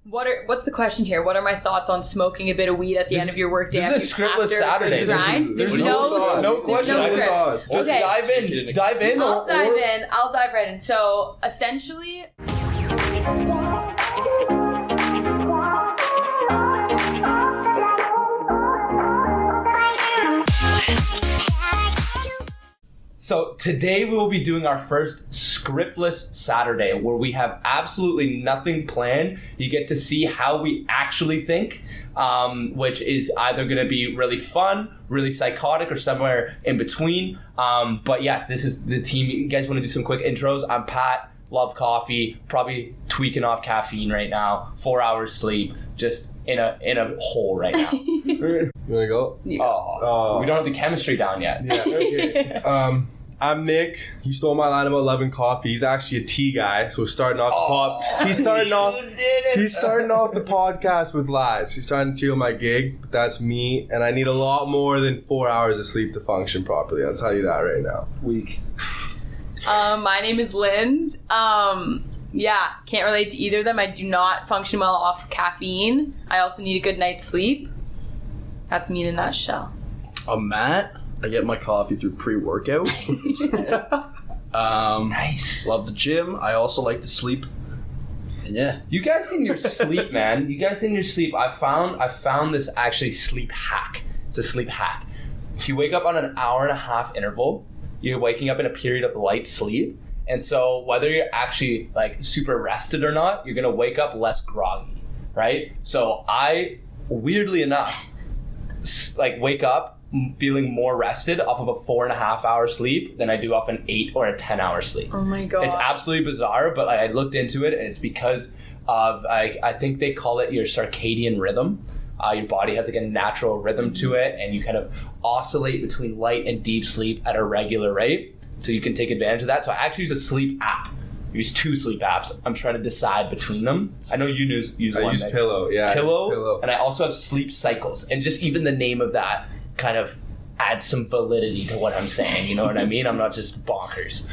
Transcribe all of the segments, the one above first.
What's the question here? What are my thoughts on smoking a bit of weed at the end of your workday? This is a scriptless Saturday. There's no question. No script. Just dive in. I'll dive right in. So essentially, So today we will be doing our first scriptless Saturday where we have absolutely nothing planned. You get to see how we actually think, which is either going to be really fun, really psychotic, or somewhere in between. But yeah, this is the team. You guys want to do some quick intros? I'm Pat. Love coffee. Probably tweaking off caffeine right now. 4 hours sleep. Just in a hole right now. You wanna go? Yeah. Oh, we don't have the chemistry down yet. Yeah. Okay. I'm Nick. He stole my line about loving coffee. He's actually a tea guy, so he's starting off He's starting off the podcast with lies. He's trying to steal my gig, but that's me, and I need a lot more than 4 hours of sleep to function properly. I'll tell you that right now. Weak. My name is Linz. Yeah, can't relate to either of them. I do not function well off caffeine. I also need a good night's sleep. That's me in a nutshell. I'm Matt. I get my coffee through pre-workout. Nice. Love the gym. I also like to sleep. And yeah. You guys in your sleep, man. You guys in your sleep. I found this actually sleep hack. It's a sleep hack. If you wake up on an hour and a half interval, you're waking up in a period of light sleep. And so whether you're actually like super rested or not, you're going to wake up less groggy, right? So I, weirdly enough, like wake up feeling more rested off of a 4.5 hour sleep than I do off an 8 or a 10 hour sleep. Oh my God. It's absolutely bizarre, but I looked into it and it's because of, I think they call it your circadian rhythm. Your body has like a natural rhythm to it and you kind of oscillate between light and deep sleep at a regular rate. So you can take advantage of that. So I actually use a sleep app. I use 2 sleep apps. I'm trying to decide between them. I know you use one. I use Pillow, yeah. Pillow. And I also have sleep cycles. And just even the name of that kind of adds some validity to what I'm saying. You know what I mean? I'm not just bonkers.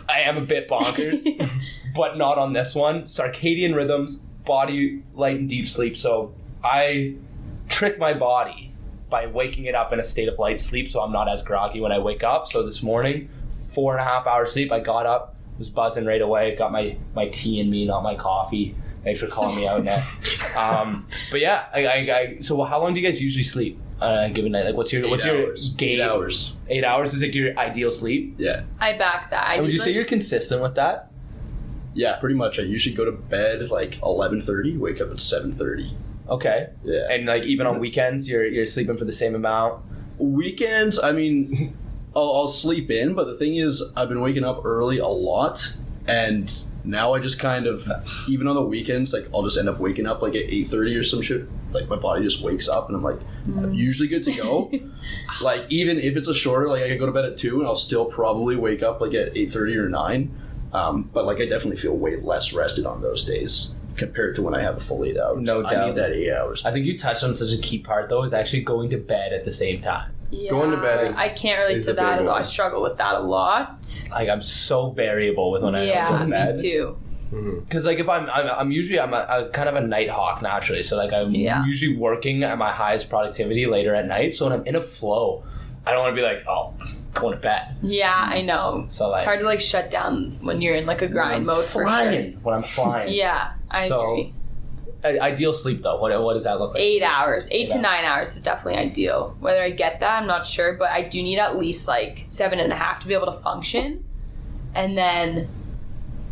I am a bit bonkers, but not on this one. Circadian rhythms, body, light, and deep sleep. So I trick my body by waking it up in a state of light sleep so I'm not as groggy when I wake up. So this morning, 4.5 hours sleep, I got up, was buzzing right away, got my tea in me, not my coffee. Thanks for calling me out, Nick. But yeah, so how long do you guys usually sleep a given night? Like what's your game? 8 hours. 8 hours is like your ideal sleep? Yeah. I back that. Would you say you're consistent with that? Yeah, pretty much. I usually go to bed like 11:30, wake up at 7:30. Okay. Yeah. And like even on weekends, you're sleeping for the same amount? Weekends, I mean, I'll sleep in, but the thing is, I've been waking up early a lot, and now I just kind of, even on the weekends, like I'll just end up waking up like at 8:30 or some shit. Like my body just wakes up, and I'm like, I'm usually good to go. Like even if it's a shorter, like I can go to bed at 2, and I'll still probably wake up like at 8:30 or 9. But like I definitely feel way less rested on those days compared to when I have a full 8 hours. No doubt. I need that 8 hours. I think you touched on such a key part though, is actually going to bed at the same time. Yeah, Going to bed I can't relate to that at all. I struggle with that a lot. Like I'm so variable with when I go to bed. Me too. Because like if I'm usually a kind of a night hawk naturally, so like I'm usually working at my highest productivity later at night. So when I'm in a flow, I don't want to be like, oh, going to bed. Yeah, I know. So like, it's hard to like shut down when you're in like a grind mode for sure. When I'm flying. Yeah, I agree. Ideal sleep though, what does that look like? 8 hours. 8 to 9 hours is definitely ideal. Whether I get that, I'm not sure, but I do need at least like 7.5 to be able to function. And then,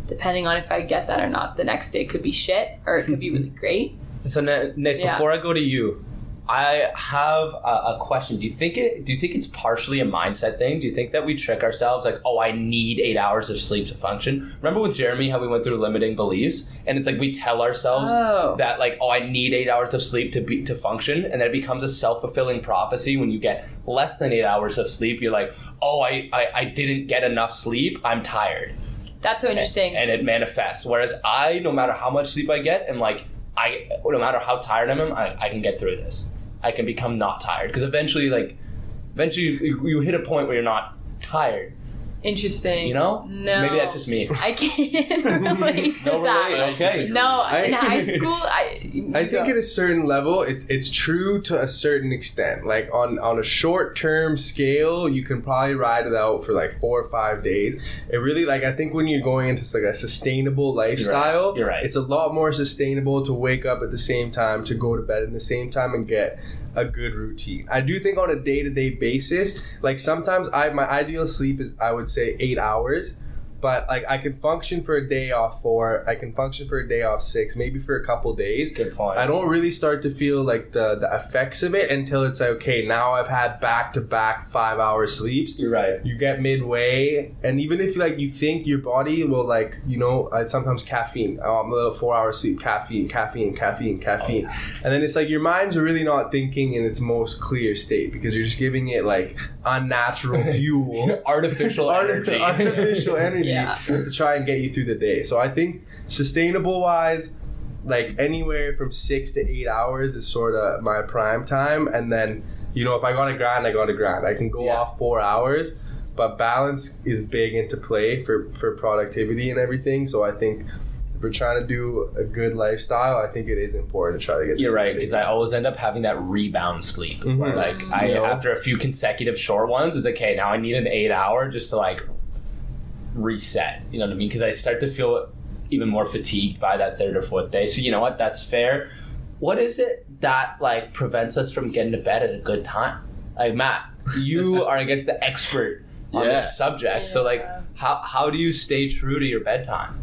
depending on if I get that or not, the next day could be shit or it could be really great. So Nick, before I go to you, I have a question. Do you think it's partially a mindset thing? Do you think that we trick ourselves like, oh, I need 8 hours of sleep to function? Remember with Jeremy how we went through limiting beliefs, and it's like we tell ourselves that like, oh, I need 8 hours of sleep to function, and then it becomes a self-fulfilling prophecy. When you get less than 8 hours of sleep, you're like, oh, I didn't get enough sleep. I'm tired. That's so interesting. And it manifests. Whereas I, no matter how much sleep I get, and like no matter how tired I am, I can get through this. I can become not tired because eventually you hit a point where you're not tired. Interesting. You know? No. Maybe that's just me. I can't relate to No that. relate, okay. No, in high school, I think at a certain level, it's true to a certain extent. Like on a short term scale, you can probably ride it out for like 4 or 5 days. It really, like, I think when you're going into like a sustainable lifestyle, You're right. It's a lot more sustainable to wake up at the same time, to go to bed at the same time, and get a good routine. I do think on a day-to-day basis, like sometimes my ideal sleep is, I would say, 8 hours. But like I can function for a day off 4, I can function for a day off 6, maybe for a couple days. Good point. I don't really start to feel like the effects of it until it's like, okay, now I've had back-to-back 5-hour sleeps. You're right. You get midway, and even if like you think your body will, like, you know, sometimes caffeine, a little 4-hour sleep, caffeine, and then it's like your mind's really not thinking in its most clear state because you're just giving it like unnatural fuel, Artificial energy. artificial energy Yeah. to try and get you through the day. So I think sustainable wise, like anywhere from 6 to 8 hours is sort of my prime time. And then, you know, if I got a grind, I got a grind. I can go off 4 hours, but balance is big into play for productivity and everything. So I think if we're trying to do a good lifestyle, I think it is important to try to get. You're right, because I always end up having that rebound sleep. Where like after a few consecutive short ones, it's okay, now I need an 8 hour just to like reset. You know what I mean? Because I start to feel even more fatigued by that 3rd or 4th day. So you know what? That's fair. What is it that like prevents us from getting to bed at a good time? Like Matt, you are I guess the expert on this subject. So like how do you stay true to your bedtime?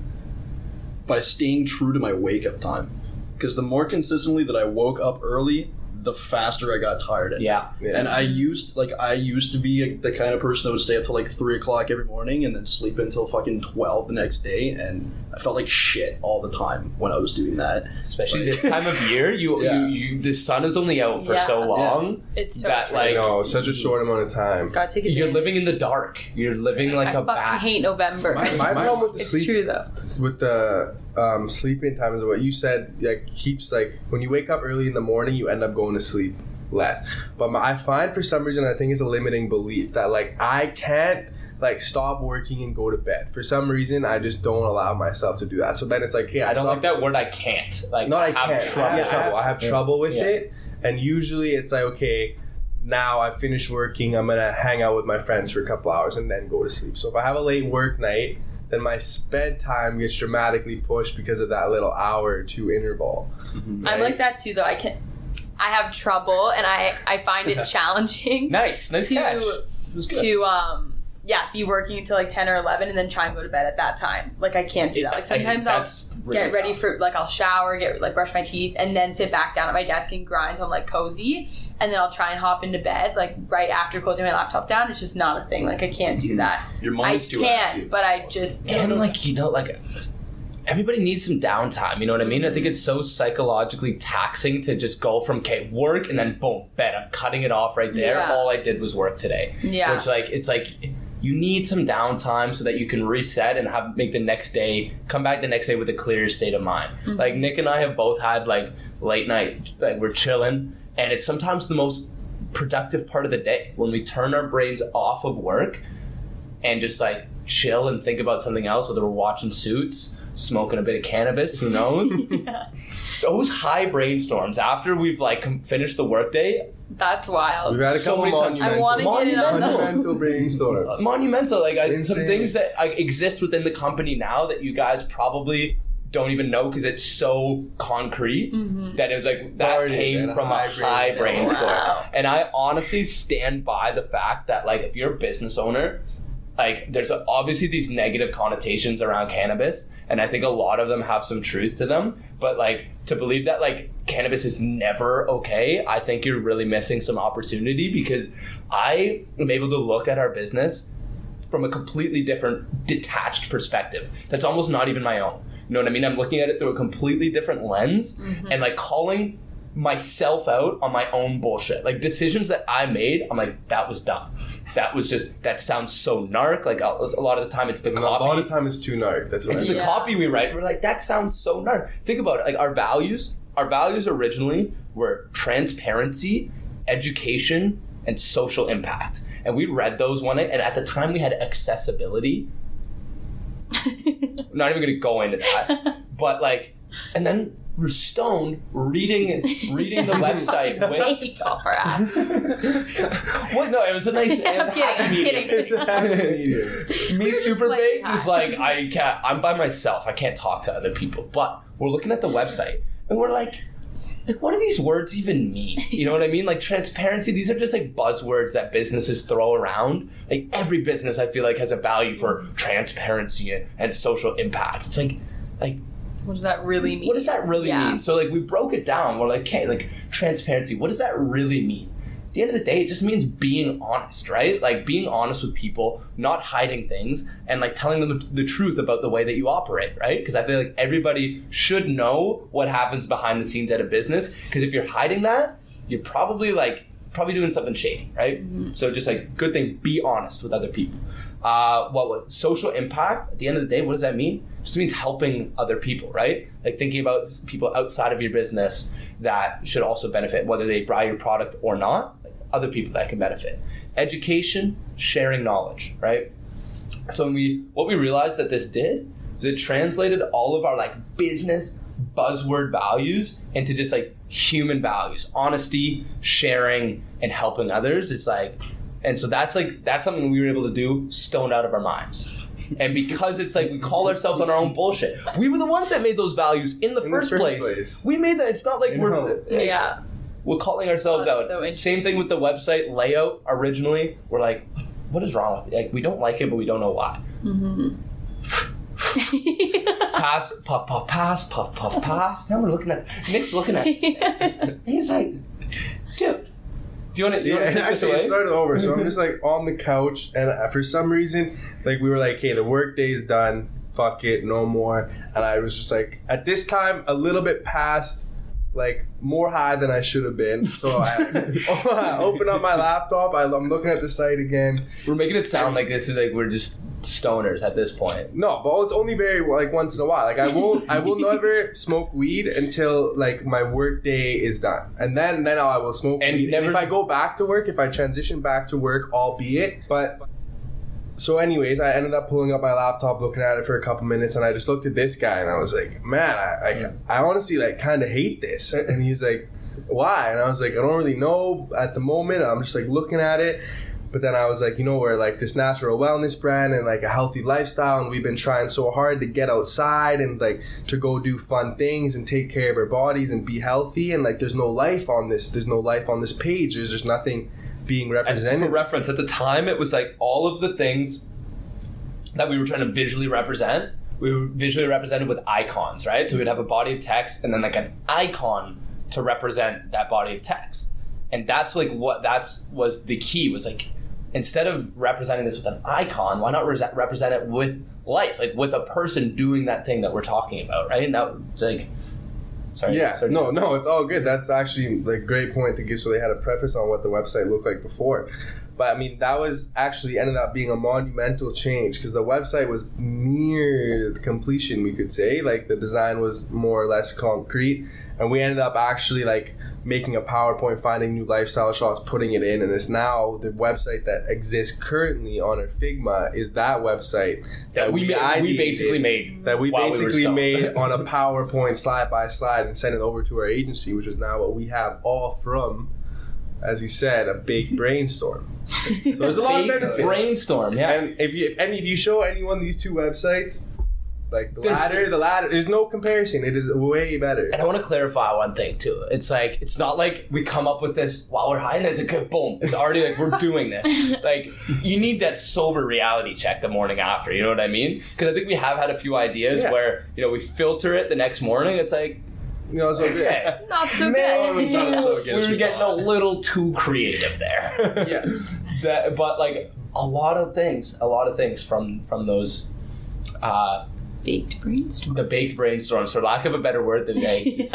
By staying true to my wake up time. Because the more consistently that I woke up early, the faster I got tired at Yeah. And I used to be the kind of person that would stay up till like 3 o'clock every morning and then sleep until fucking 12 the next day, and I felt like shit all the time when I was doing that. Especially this time of year, you the sun is only out for so long It's so that true. like such a short amount of time. Gotta take advantage. you're living in the dark. You're living like I a fucking bat. hate November. My problem with the It's sleep, true though. with the sleeping time is what you said. Like keeps like when you wake up early in the morning, you end up going to sleep less. But I find for some reason, I think it's a limiting belief that like I can't like stop working and go to bed. For some reason, I just don't allow myself to do that. So then it's like, hey, I don't like that word. I can't. Like, No, I have can't. trouble. I have trouble with it. And usually it's like, okay, now I finished working, I'm gonna hang out with my friends for a couple hours and then go to sleep. So if I have a late work night, then my bedtime gets dramatically pushed because of that little hour or 2 interval. I'm like that too though. I have trouble and I find it challenging Nice catch. It was good. to be working until like 10 or 11 and then try and go to bed at that time. Like I can't do that. Like sometimes I'll really get ready tough. for like I'll shower, brush my teeth, and then sit back down at my desk and grind on like cozy, and then I'll try and hop into bed like right after closing my laptop down. It's just not a thing. Like I can't do that. Your mind's too active. But I just And like, you know, like everybody needs some downtime, you know what I mean? I think it's so psychologically taxing to just go from work and then boom, bed. I'm cutting it off right there. Yeah. All I did was work today. Yeah. Which like it's like you need some downtime so that you can reset and come back the next day with a clearer state of mind. Mm-hmm. Like Nick and I have both had like late night, like we're chilling, and it's sometimes the most productive part of the day when we turn our brains off of work and just like chill and think about something else, whether we're watching Suits, smoking a bit of cannabis, who knows? Those high brainstorms after we've like finished the workday, that's wild. We've had a So couple many times- I want to get it on the monumental brainstorms. monumental. Like some Insane. things that exist within the company now that you guys probably don't even know because it's so concrete that it was like that Started came at from a high brainstorm. Wow. And I honestly stand by the fact that like if you're a business owner, like there's obviously these negative connotations around cannabis, and I think a lot of them have some truth to them, but like to believe that like cannabis is never okay, I think you're really missing some opportunity, because I am able to look at our business from a completely different detached perspective that's almost not even my own. You know what I mean? I'm looking at it through a completely different lens and like calling myself out on my own bullshit. Like decisions that I made, I'm like, that was dumb. That was just, that sounds so narc. Like a lot of the time it's the copy. A lot of time it's too narc. That's what It's I the mean. copy we write. We're like, that sounds so narc. Think about it. Like our values originally were transparency, education, and social impact. And we read those one night, and at the time we had accessibility. I'm not even gonna go into that, but like, and then we're stoned reading the website with. I hate our ass. What? No, it was a nice. It was I'm kidding. It's a happy medium. Me We're just super like big that. is like I can't. I'm by myself. I can't talk to other people. But we're looking at the website and we're like, what do these words even mean? You know what I mean? Like transparency. These are just like buzzwords that businesses throw around. Like every business, I feel like, has a value for transparency and social impact. It's like. What does that really mean? What does that really mean? So like we broke it down. We're like, okay, like transparency. What does that really mean? At the end of the day, it just means being honest, right? Like being honest with people, not hiding things, and like telling them the truth about the way that you operate, right? Because I feel like everybody should know what happens behind the scenes at a business. Because if you're hiding that, you're probably doing something shady, right? Mm-hmm. So just like good thing, be honest with other people. What social impact? At the end of the day, what does that mean? It just means helping other people, right? Like thinking about people outside of your business that should also benefit, whether they buy your product or not. Like other people that can benefit. Education, sharing knowledge, right? So what we realized that this did is it translated all of our like business buzzword values into just like human values: honesty, sharing, and helping others. It's like. And so that's something we were able to do stoned out of our minds. And because it's like we call ourselves on our own bullshit. We were the ones that made those values in the first place. We made that. It's not like we're calling ourselves out. So same thing with the website layout originally. We're like, what is wrong with it? Like we don't like it, but we don't know why. Mm-hmm. Pass, puff, puff, pass, puff, puff, pass. Now we're looking at Nick's looking at this. He's like, dude. Do you want to take this away? It started over, so I'm just like on the couch, and for some reason, like we were like, hey, the work day is done, fuck it, no more. And I was just like, at this time, a little bit past, like more high than I should have been. So I open up my laptop, I'm looking at the site again. We're making it sound like this is like we're just stoners at this point. No, but it's only very like once in a while. Like I will never smoke weed until like my work day is done, and then I will smoke weed. And if I go back to work, if I transition back to work, albeit. But so, anyways, I ended up pulling up my laptop, looking at it for a couple minutes, and I just looked at this guy, and I was like, man, I honestly like kind of hate this. And he's like, why? And I was like, I don't really know at the moment. I'm just like looking at it. But then I was like, we're like this natural wellness brand and like a healthy lifestyle, and we've been trying so hard to get outside and like to go do fun things and take care of our bodies and be healthy, and like there's no life on this page. There's just nothing being represented. And for reference, at the time it was like all of the things that we were trying to visually represent, we were visually represented with icons, right? So we'd have a body of text and then like an icon to represent that body of text. And that's like was the key, was like, instead of representing this with an icon, why not represent it with life, like with a person doing that thing that we're talking about, right? And that was like, sorry. Yeah, no, it's all good. That's actually like a great point to give. So they had a preface on what the website looked like before. But I mean, that was actually ended up being a monumental change because the website was near completion, we could say. Like the design was more or less concrete. And we ended up actually like making a PowerPoint, finding new lifestyle shots, putting it in, and it's now the website that exists currently on our Figma is that website that we basically made on a PowerPoint slide by slide and sent it over to our agency, which is now what we have, all from, as you said, a big brainstorm. So there's a lot of benefits. Brainstorm, yeah. And if you show anyone these two websites, like the ladder, there's no comparison. It is way better. And I want to clarify one thing too. It's like, it's not like we come up with this while we're high and it's like, boom, it's already like we're doing this. Like you need that sober reality check the morning after, you know what I mean? Because I think we have had a few ideas where, we filter it the next morning. It's like, so good. Okay. Not so good. We were getting a little too creative there. Yeah. But like a lot of things from those baked brainstorms. The baked brainstorms, for lack of a better word, than baked.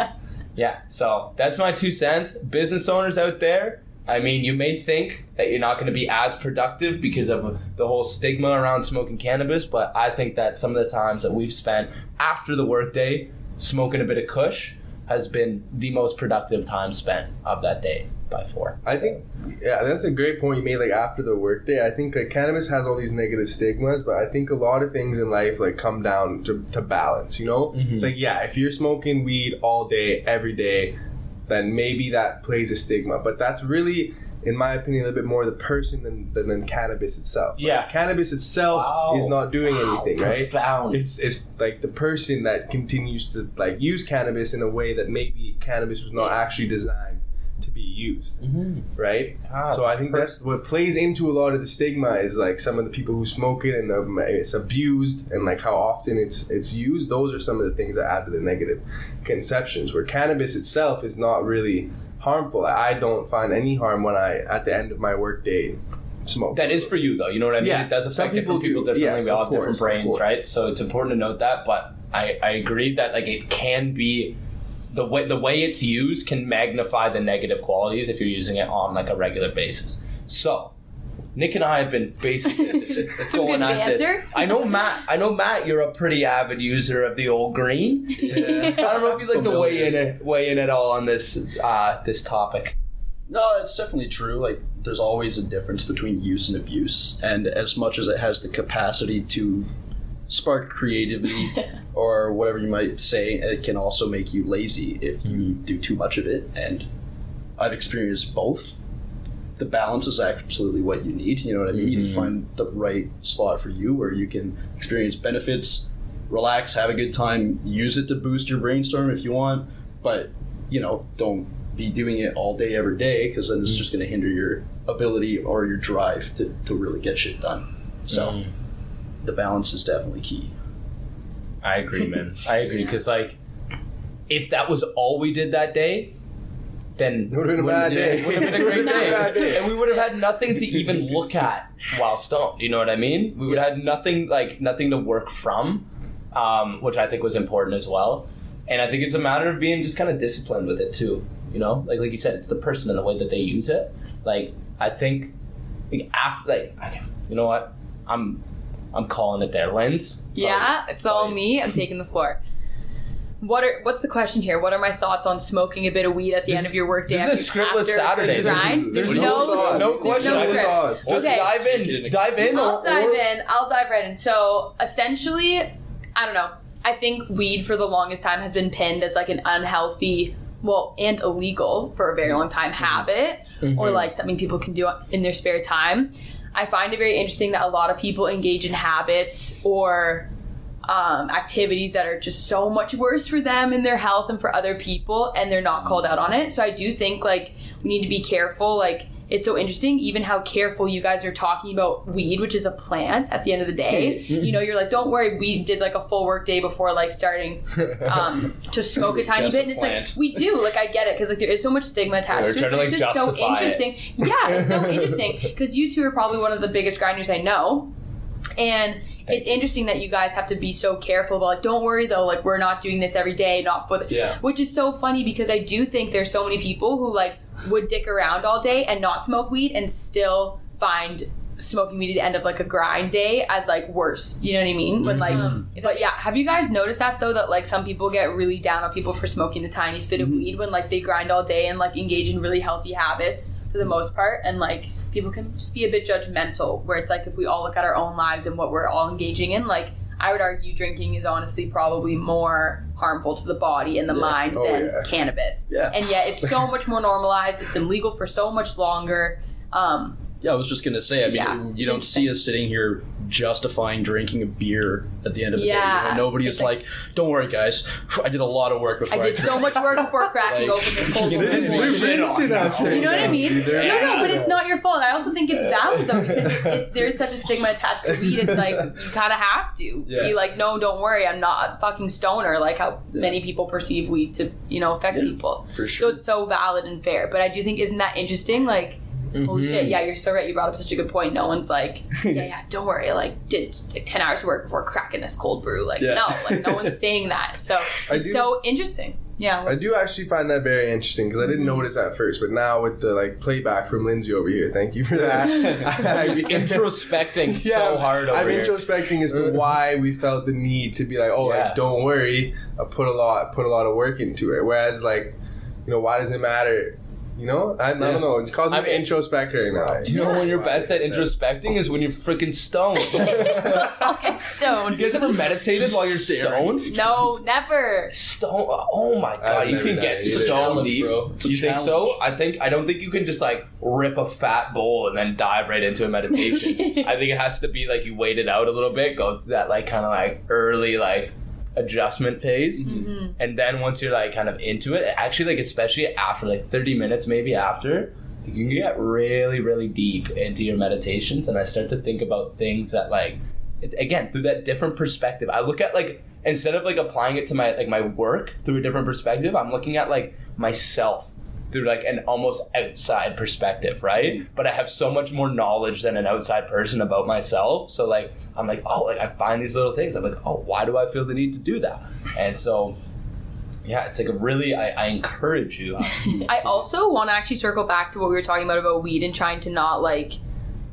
Yeah. So that's my 2 cents. Business owners out there, I mean, you may think that you're not going to be as productive because of the whole stigma around smoking cannabis, but I think that some of the times that we've spent after the workday smoking a bit of kush has been the most productive time spent of that day by far. I think, yeah, that's a great point you made, like, after the workday. I think, like, cannabis has all these negative stigmas, but I think a lot of things in life, like, come down to balance, you know? Like, yeah, if you're smoking weed all day, every day, then maybe that plays a stigma. But that's really, in my opinion, a little bit more the person than cannabis itself. Right? Yeah. Cannabis itself is not doing anything, right? Profound. It's like the person that continues to, like, use cannabis in a way that maybe cannabis was not actually designed to be used, right? So I think that's what plays into a lot of the stigma is, like, some of the people who smoke it and it's abused and, like, how often it's used. Those are some of the things that add to the negative conceptions, where cannabis itself is not really harmful. I don't find any harm when I, at the end of my workday, smoke. That is for you, though. You know what I mean? Yeah. It does affect Some people different people do. differently. Yes, we all of have different course, brains, right? So it's important to note that. But I agree that, like, it can be the way it's used can magnify the negative qualities if you're using it on, like, a regular basis. So Nick and I have been basically going at this. I know Matt, you're a pretty avid user of the old green. Yeah. I don't know if you'd like to weigh in at all on this this topic. No, it's definitely true. Like, there's always a difference between use and abuse, and as much as it has the capacity to spark creativity or whatever you might say, it can also make you lazy if you do too much of it. And I've experienced both. The balance is absolutely what you need. You know what I mean? You need to find the right spot for you where you can experience benefits, relax, have a good time, use it to boost your brainstorm if you want, but, you know, don't be doing it all day every day, because then it's just going to hinder your ability or your drive to really get shit done. So the balance is definitely key. I agree, man. I agree, because, like, if that was all we did that day, then It would have been a bad day. It would have been a great day. And we would have had nothing to even look at while stoned. You know what I mean? We would have had nothing to work from, which I think was important as well. And I think it's a matter of being just kind of disciplined with it too. You know, like you said, it's the person and the way that they use it. Like, I think after, like, you know what, I'm calling it there, Linz. Yeah, it's all me. I'm taking the floor. What's the question here? What are my thoughts on smoking a bit of weed at the end of your workday? This is a scriptless Saturday. Grind? There's no question. There's no script. Just Okay. dive in. I'll dive right in. So essentially, I don't know. I think weed for the longest time has been pinned as, like, an unhealthy, and illegal for a very long time habit, or, like, something people can do in their spare time. I find it very interesting that a lot of people engage in habits or activities that are just so much worse for them and their health and for other people, and they're not called out on it. So I do think, like, we need to be careful. Like, it's so interesting even how careful you guys are talking about weed, which is a plant at the end of the day. You know, you're like, don't worry, we did, like, a full work day before, like, starting to smoke a tiny bit. And it's like, we do, like, I get it, because, like, there is so much stigma attached to it. But it's just so interesting. Yeah, it's so interesting, because you two are probably one of the biggest grinders I know. And it's interesting that you guys have to be so careful about, like, don't worry though, like, we're not doing this every day, not for which is so funny, because I do think there's so many people who, like, would dick around all day and not smoke weed and still find smoking weed at the end of, like, a grind day as, like, worse. Do you know what I mean? When, like, but yeah, have you guys noticed that though, that, like, some people get really down on people for smoking the tiniest bit of weed when, like, they grind all day and, like, engage in really healthy habits for the most part, and, like, people can just be a bit judgmental, where it's like, if we all look at our own lives and what we're all engaging in, like, I would argue drinking is honestly probably more harmful to the body and the mind than cannabis. Yeah. And yet it's so much more normalized. It's been legal for so much longer. Yeah, I was just going to say, I mean, you don't see us sitting here justifying drinking a beer at the end of the day. You know, nobody is like, don't worry, guys, I did a lot of work before I did so much work before cracking open this cold one. You know what I mean? No, but it's not your fault. I also think it's valid, though, because there's such a stigma attached to weed. It's like, you kind of have to be like, no, don't worry, I'm not a fucking stoner, like how many people perceive weed to, you know, affect people. For sure. So it's so valid and fair. But I do think, isn't that interesting? Like, holy shit, yeah, you're so right. You brought up such a good point. No one's like, yeah, don't worry, like, did like 10 hours of work before cracking this cold brew. Like, no, like, no one's saying that. So it's so interesting. Yeah. I do actually find that very interesting because I didn't notice at first, but now with the like playback from Lindsay over here, thank you for that. I'm introspecting so hard over I'm here. introspecting as to why we felt the need to be like, oh, like, don't worry, I put a lot of work into it. Whereas like, you know, why does it matter? You know, I don't know. It calls me introspect right now. You know when you're best at introspecting is when you're freaking stoned. Fucking stoned. You guys ever meditated while you're stoned? No, never. Stone. Oh my god, you can get so deep. Bro. Do you think so? I don't think you can just like rip a fat bowl and then dive right into a meditation. I think it has to be like you wait it out a little bit, go through that like kind of like early like adjustment phase, and then once you're like kind of into it, actually like especially after like 30 minutes maybe after, you can get really really deep into your meditations, and I start to think about things that like again through that different perspective. I look at like instead of like applying it to my like my work through a different perspective, I'm looking at like myself through like an almost outside perspective, right? But I have so much more knowledge than an outside person about myself. So like, I'm like, oh, like I find these little things. I'm like, oh, why do I feel the need to do that? And so, yeah, it's like a really, I encourage you. I also want to actually circle back to what we were talking about weed and trying to not like,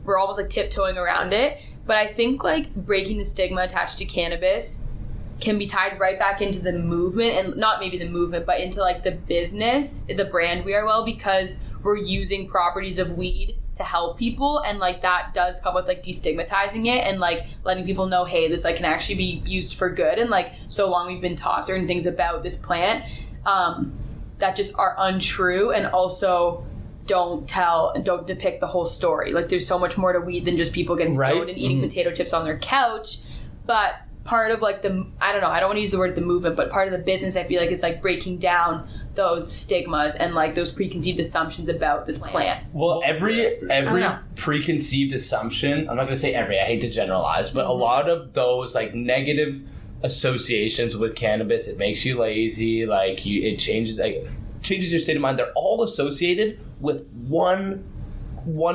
we're always like tiptoeing around it. But I think like breaking the stigma attached to cannabis can be tied right back into the movement, and not maybe the movement, but into like the business, the brand We Are Well, because we're using properties of weed to help people, and like that does come with like destigmatizing it and like letting people know, hey, this like can actually be used for good. And like so long we've been taught certain things about this plant that just are untrue, and also don't depict the whole story. Like there's so much more to weed than just people getting stoned and eating potato chips on their couch. But part of like I don't want to use the word the movement, but part of the business I feel like is like breaking down those stigmas and like those preconceived assumptions about this plant. Well, every preconceived assumption, I'm not going to say every, I hate to generalize, but a lot of those like negative associations with cannabis, it makes you lazy, like it changes your state of mind. They're all associated with one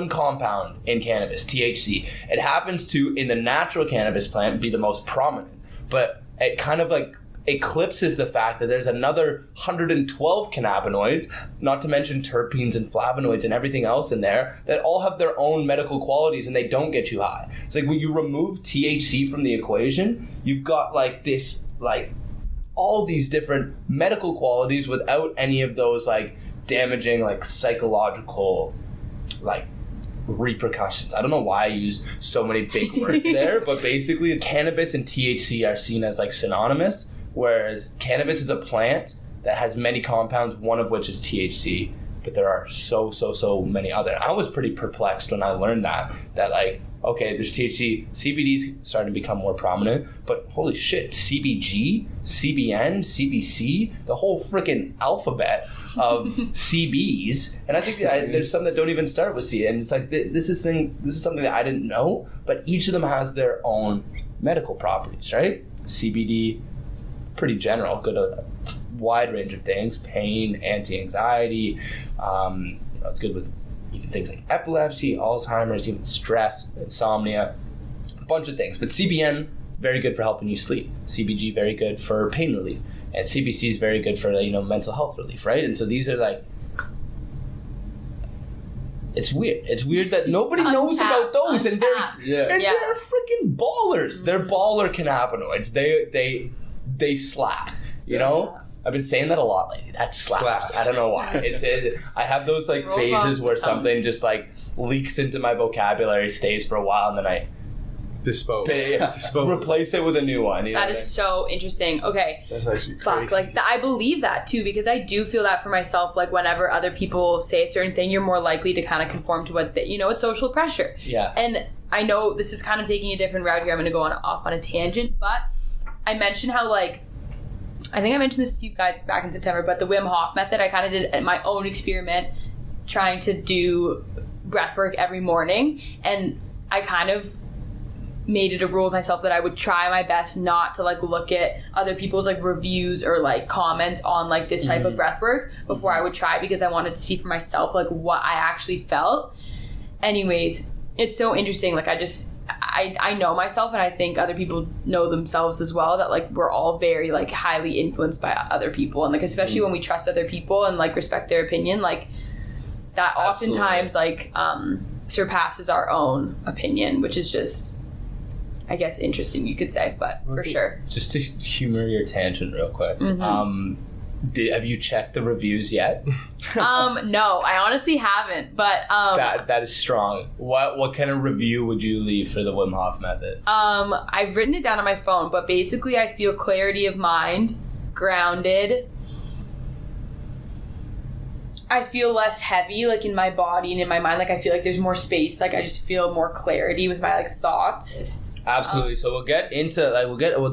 compound in cannabis, THC. It happens to, in the natural cannabis plant, be the most prominent, but it kind of like eclipses the fact that there's another 112 cannabinoids, not to mention terpenes and flavonoids and everything else in there, that all have their own medical qualities and they don't get you high. It's like when you remove THC from the equation, you've got like this, like all these different medical qualities without any of those like damaging like psychological like repercussions. I don't know why I use so many big words there, but basically cannabis and THC are seen as like synonymous, whereas cannabis is a plant that has many compounds, one of which is THC, but there are so many other. I was pretty perplexed when I learned that like, okay, there's THC, CBD's starting to become more prominent, but holy shit, CBG, CBN, CBC, the whole freaking alphabet of CBs, and I think there's some that don't even start with C, and it's like this is something that I didn't know, but each of them has their own medical properties, right? CBD, pretty general, good a wide range of things, pain, anti-anxiety, it's good with even things like epilepsy, Alzheimer's, even stress, insomnia, a bunch of things. But CBN, very good for helping you sleep. CBG, very good for pain relief. And CBC is very good for, mental health relief, right? And so these are like, it's weird. It's weird that nobody knows about those, and they're freaking ballers. They're baller cannabinoids. They slap, you know? I've been saying that a lot lately. That slaps. I don't know why. I have those like phases where something just like leaks into my vocabulary, stays for a while, and then I dispose. Replace it with a new one. That is so interesting. Okay. That's actually crazy. Fuck, like I believe that too, because I do feel that for myself. Like whenever other people say a certain thing, you're more likely to kind of conform to what it's social pressure. Yeah. And I know this is kind of taking a different route here. I'm going to go off on a tangent, but I mentioned how like, I think I mentioned this to you guys back in September, but the Wim Hof method, I kind of did my own experiment trying to do breath work every morning. And I kind of made it a rule of myself that I would try my best not to like look at other people's like reviews or like comments on like this type of breath work before I would try, because I wanted to see for myself like what I actually felt. Anyways, it's so interesting. Like I I know myself, and I think other people know themselves as well, that like we're all very like highly influenced by other people, and like especially when we trust other people and like respect their opinion, like that oftentimes like surpasses our own opinion, which is just, I guess, interesting, you could say, but for sure. Just to humor your tangent real quick, have you checked the reviews yet? No, I honestly haven't, but that is strong. What kind of review would you leave for the Wim Hof method? I've written it down on my phone, but basically I feel clarity of mind, grounded. I feel less heavy, like in my body and in my mind. Like I feel like there's more space. Like I just feel more clarity with my like thoughts. Absolutely. So we'll get into like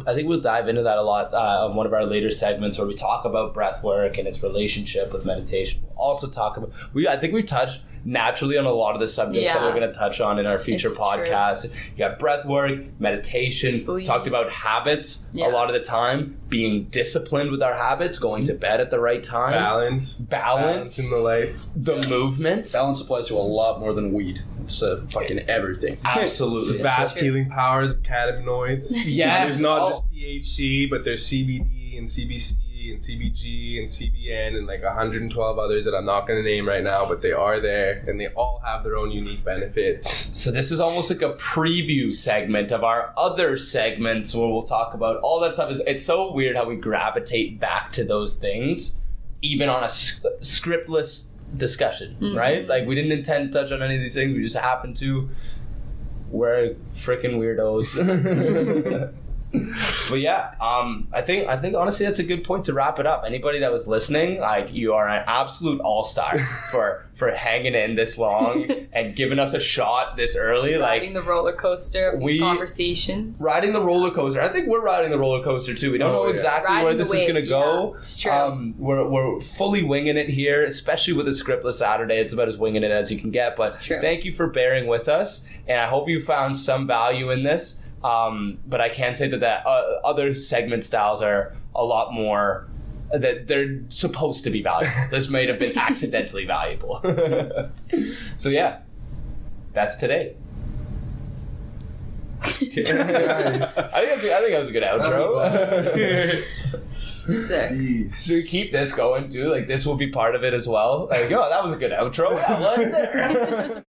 I think we'll dive into that a lot on one of our later segments where we talk about breath work and its relationship with meditation. We'll also talk about I think we've touched naturally on a lot of the subjects that we're going to touch on in our future podcasts. True. You got breath work, meditation, sleep. Talked about habits a lot of the time, being disciplined with our habits, going to bed at the right time. Balance in the life. The movement. Balance applies to a lot more than weed. It's fucking everything. Absolutely. Vast healing powers of cannabinoids. Yes. There's not just THC, but there's CBD and CBC and CBG and CBN and like 112 others that I'm not going to name right now, but they are there and they all have their own unique benefits. So this is almost like a preview segment of our other segments where we'll talk about all that stuff. It's so weird how we gravitate back to those things, even on a scriptless discussion, right? Like we didn't intend to touch on any of these things. We just happened to. We're freaking weirdos. But yeah, I think honestly that's a good point to wrap it up. Anybody that was listening, like you are an absolute all-star for hanging in this long and giving us a shot this early. Riding the roller coaster of these conversations. Riding the roller coaster. I think we're riding the roller coaster too. We don't know exactly where this is going to go. It's true. We're fully winging it here, especially with a scriptless Saturday. It's about as winging it as you can get. But thank you for bearing with us, and I hope you found some value in this. But I can say that other segment styles are a lot more, that they're supposed to be valuable. This might have been accidentally valuable. So yeah, that's today. I think that was a good outro. Sick. So we keep this going too. Like this will be part of it as well. Like, that was a good outro. Yeah, well, there.